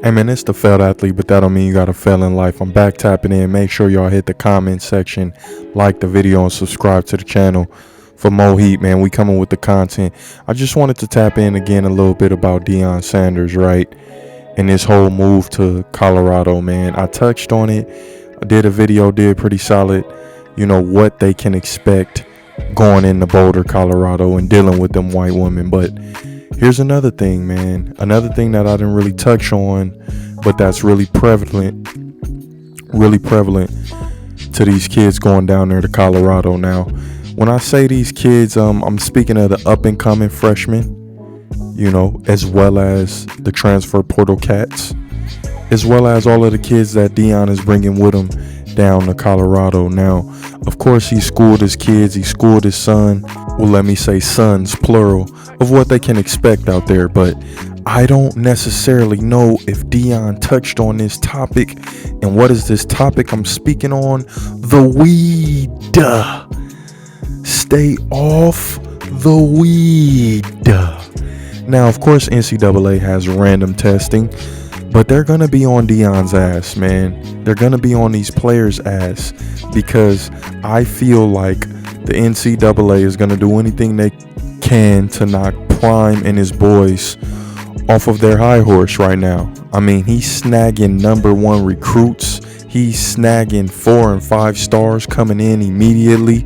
Hey man, it's the failed athlete, but that don't mean you gotta fail in life. I'm back tapping in. Make sure y'all hit the comment section, like the video, and subscribe to the channel for more heat, man. We coming with the content. I just wanted to tap in again a little bit about Deion Sanders, right? And his whole move to Colorado, man. I touched on it. I did a video, did pretty solid, what they can expect going into Boulder, Colorado, and dealing with them white women. But here's another thing, man. Another thing that I didn't really touch on, but that's really prevalent to these kids going down there to Colorado. Now, when I say these kids, I'm speaking of the up and coming freshmen, as well as the transfer portal cats, as well as all of the kids that Deion is bringing with him down to Colorado. Now, of course, he schooled his kids, he schooled his son, well, let me say sons, plural, of what they can expect out there. But I don't necessarily know if Deion touched on this topic. And what is this topic I'm speaking on? The weed. Stay off the weed. Now, of course, NCAA has random testing, but they're going to be on Deion's ass, man. They're going to be on these players' ass, because I feel like the NCAA is going to do anything they can to knock Prime and his boys off of their high horse right now. I mean, he's snagging #1 recruits. He's snagging 4 and 5 stars coming in immediately.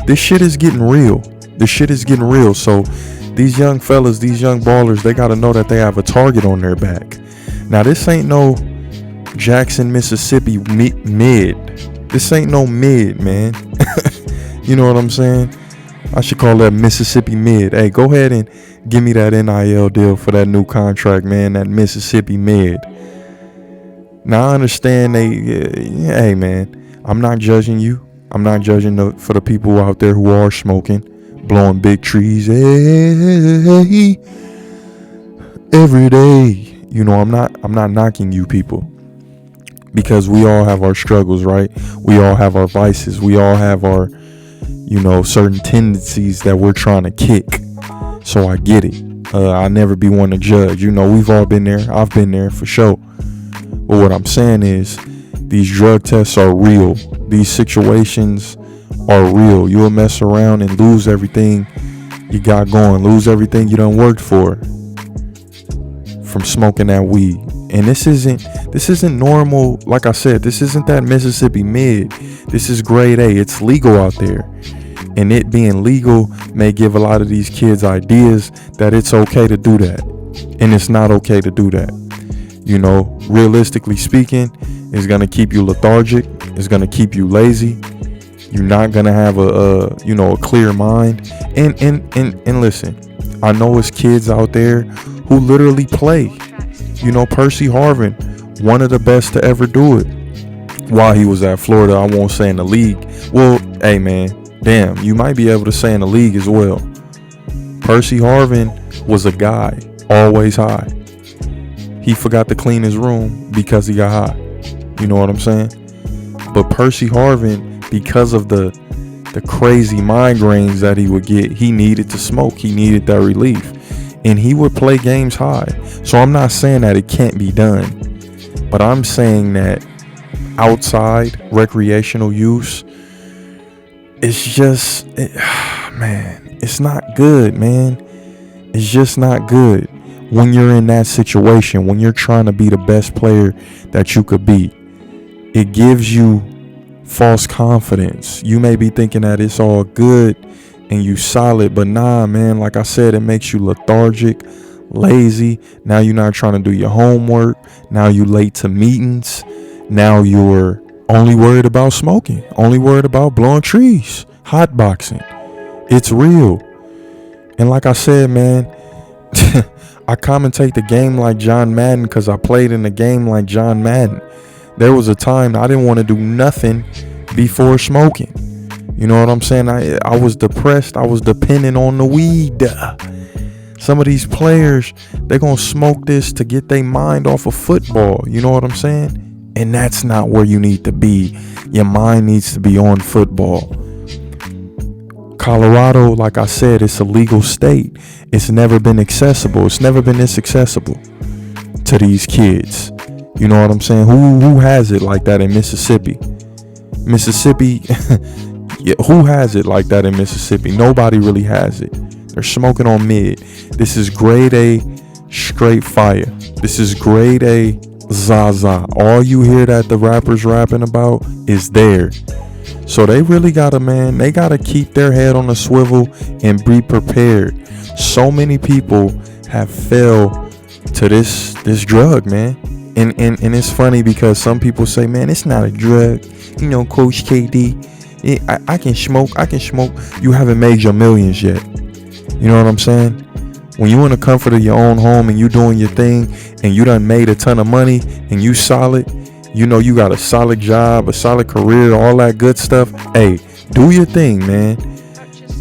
This shit is getting real. So these young fellas, these young ballers, they got to know that they have a target on their back. Now, this ain't no Jackson, Mississippi mid. This ain't no mid, man. You know what I'm saying? I should call that Mississippi mid. Hey, go ahead and give me that NIL deal for that new contract, man. That Mississippi mid. Now, I understand hey, man, I'm not judging you. I'm not judging for the people out there who are smoking, blowing big trees. Hey, every day. I'm not knocking you people, because we all have our struggles, right? We all have our vices. We all have our, certain tendencies that we're trying to kick. So I get it. I never be one to judge. We've all been there. I've been there for sure. But what I'm saying is, these drug tests are real. These situations are real. You'll mess around and lose everything you got going, lose everything you done worked for from smoking that weed. And this isn't normal. Like I said, this isn't that Mississippi mid. This is grade A. It's legal out there. And it being legal may give a lot of these kids ideas that it's okay to do that. And it's not okay to do that. Realistically speaking, it's going to keep you lethargic. It's going to keep you lazy. You're not going to have a clear mind. And listen, I know it's kids out there who literally play. Percy Harvin, one of the best to ever do it while he was at Florida. I won't say in the league. Well, hey, man, damn, you might be able to say in the league as well. Percy Harvin was a guy, always high. He forgot to clean his room because he got high. You know what I'm saying? But Percy Harvin, because of the crazy migraines that he would get, he needed to smoke. He needed that relief. And he would play games high. So I'm not saying that it can't be done, but I'm saying that outside recreational use, it's not good, man. It's just not good when you're in that situation, when you're trying to be the best player that you could be. It gives you false confidence. You may be thinking that it's all good and you solid, but nah, man, like I said, it makes you lethargic, lazy. Now you're not trying to do your homework. Now you late to meetings. Now you're only worried about smoking, only worried about blowing trees, hotboxing. It's real. And like I said, man, I commentate the game like John Madden because I played in the game like John Madden. There was a time I didn't want to do nothing before smoking. You know what I'm saying? I was depressed. I was dependent on the weed. Some of these players, they're going to smoke this to get their mind off of football. You know what I'm saying? And that's not where you need to be. Your mind needs to be on football. Colorado, like I said, it's a legal state. It's never been accessible. It's never been this accessible to these kids. You know what I'm saying? Who has it like that in Mississippi? Yeah, who has it like that in Mississippi? Nobody really has it. They're smoking on mid. This is grade A straight fire. This is grade A Zaza. All you hear that the rappers rapping about is there. So they really they gotta keep their head on a swivel and be prepared. So many people have fell to this drug, man. And it's funny because some people say, man, it's not a drug. You know, Coach KD, I can smoke. You haven't made your millions yet. You know what I'm saying? When you in the comfort of your own home and you doing your thing and you done made a ton of money and you solid, you know, you got a solid job, a solid career, all that good stuff. Hey, do your thing, man.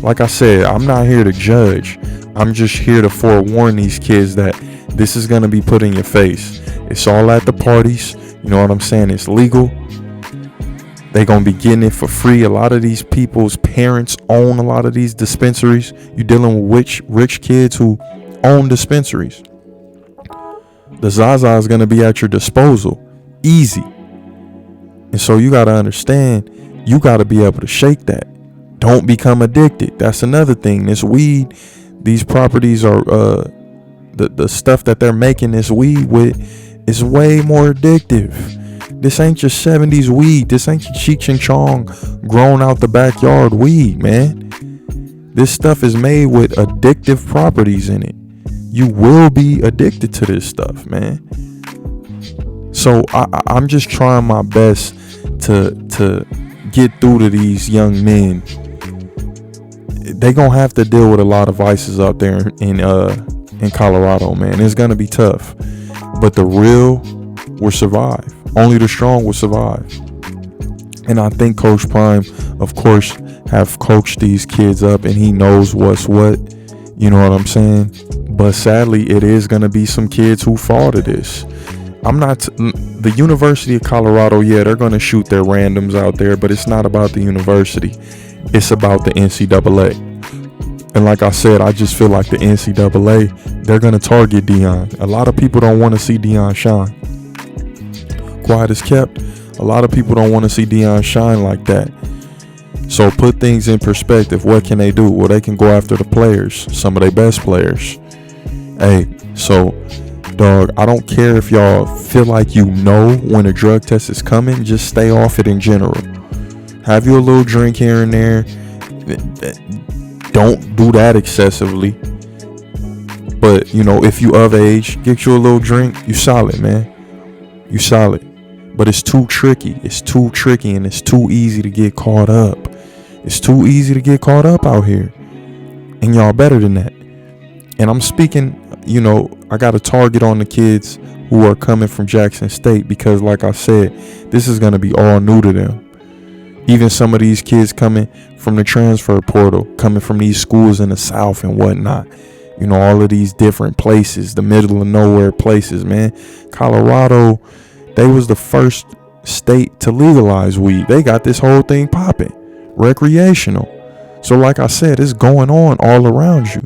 Like I said, I'm not here to judge. I'm just here to forewarn these kids that this is going to be put in your face. It's all at the parties. You know what I'm saying? It's legal. They going to be getting it for free. A lot of these people's parents own a lot of these dispensaries. You're dealing with rich kids who own dispensaries. The Zaza is going to be at your disposal. Easy. And so you got to understand, you got to be able to shake that. Don't become addicted. That's another thing. This weed, these properties are, the stuff that they're making this weed with is way more addictive. This ain't your 70s weed. This ain't your Cheech and Chong grown out the backyard weed, man. This stuff is made with addictive properties in it. You will be addicted to this stuff, man. So I'm just trying my best to get through to these young men. They gonna have to deal with a lot of vices out there in Colorado, man. It's gonna be tough, but the real will survive. Only the strong will survive. And I think Coach Prime, of course, have coached these kids up, and he knows what's what. You know what I'm saying? But sadly, it is gonna be some kids who fall to this. The University of Colorado, yeah, they're going to shoot their randoms out there, but it's not about the university. It's about the NCAA. And like I said, I just feel like the NCAA, they're going to target Deion. A lot of people don't want to see Deion shine. Quiet as kept, a lot of people don't want to see Deion shine like that. So put things in perspective. What can they do? Well, they can go after the players, some of their best players. Hey, so dog, I don't care if y'all feel like you know when a drug test is coming, just stay off it in general. Have you a little drink here and there. Don't do that excessively. But, you know, if you of age, get you a little drink, you solid, man. You solid. But it's too tricky. It's too tricky and it's too easy to get caught up. It's too easy to get caught up out here. And y'all better than that. And I'm speaking, you know, I got a target on the kids who are coming from Jackson State because, like I said, this is going to be all new to them. Even some of these kids coming from the transfer portal, coming from these schools in the South and whatnot. You know, all of these different places, the middle of nowhere places, man. Colorado, they was the first state to legalize weed. They got this whole thing popping, recreational. So like I said, it's going on all around you.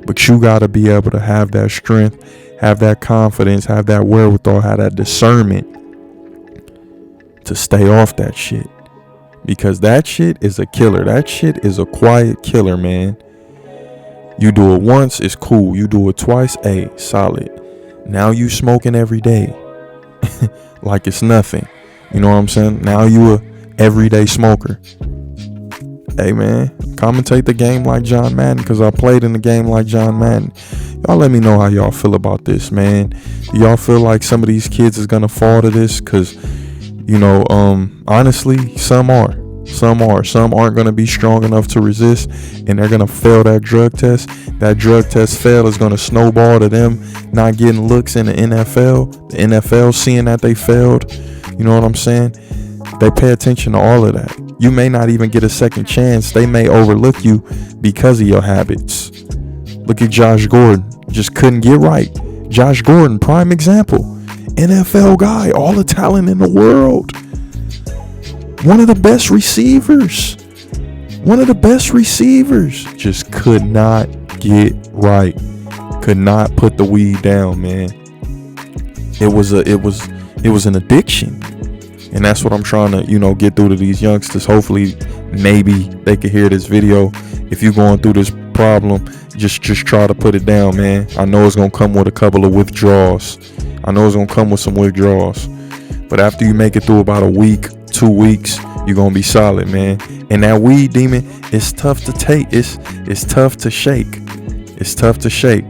But you got to be able to have that strength, have that confidence, have that wherewithal, have that discernment to stay off that shit. Because that shit is a killer. That shit is a quiet killer, man. You do it once, it's cool. You do it twice, hey, solid. Now you smoking every day. Like it's nothing. You know what I'm saying? Now you a everyday smoker. Hey, man, commentate the game like John Madden, because I played in the game like John Madden. Y'all let me know how y'all feel about this, man. Do y'all feel like some of these kids is going to fall to this? Because, you know, honestly, some are. Some aren't going to be strong enough to resist, and they're going to fail that drug test. That drug test fail is going to snowball to them not getting looks in the NFL. The NFL seeing that they failed. You know what I'm saying? They pay attention to all of that. You may not even get a second chance. They may overlook you because of your habits. Look at Josh Gordon. Just couldn't get right. Josh Gordon, prime example. NFL guy, all the talent in the world. One of the best receivers. Just could not get right. Could not put the weed down, man. it was an addiction. And that's what I'm trying to, get through to these youngsters. Hopefully, maybe they could hear this video. If you're going through this problem, just try to put it down, man. I know it's gonna come with a couple of withdrawals. I know it's gonna come with some withdrawals. But after you make it through about a week, 2 weeks, you're gonna be solid, man. And that weed demon, it's tough to take. It's tough to shake. It's tough to shake.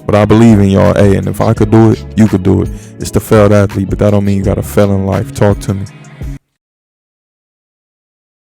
But I believe in y'all. Hey, and if I could do it, you could do it. It's the failed athlete, but that don't mean you gotta fail in life. Talk to me.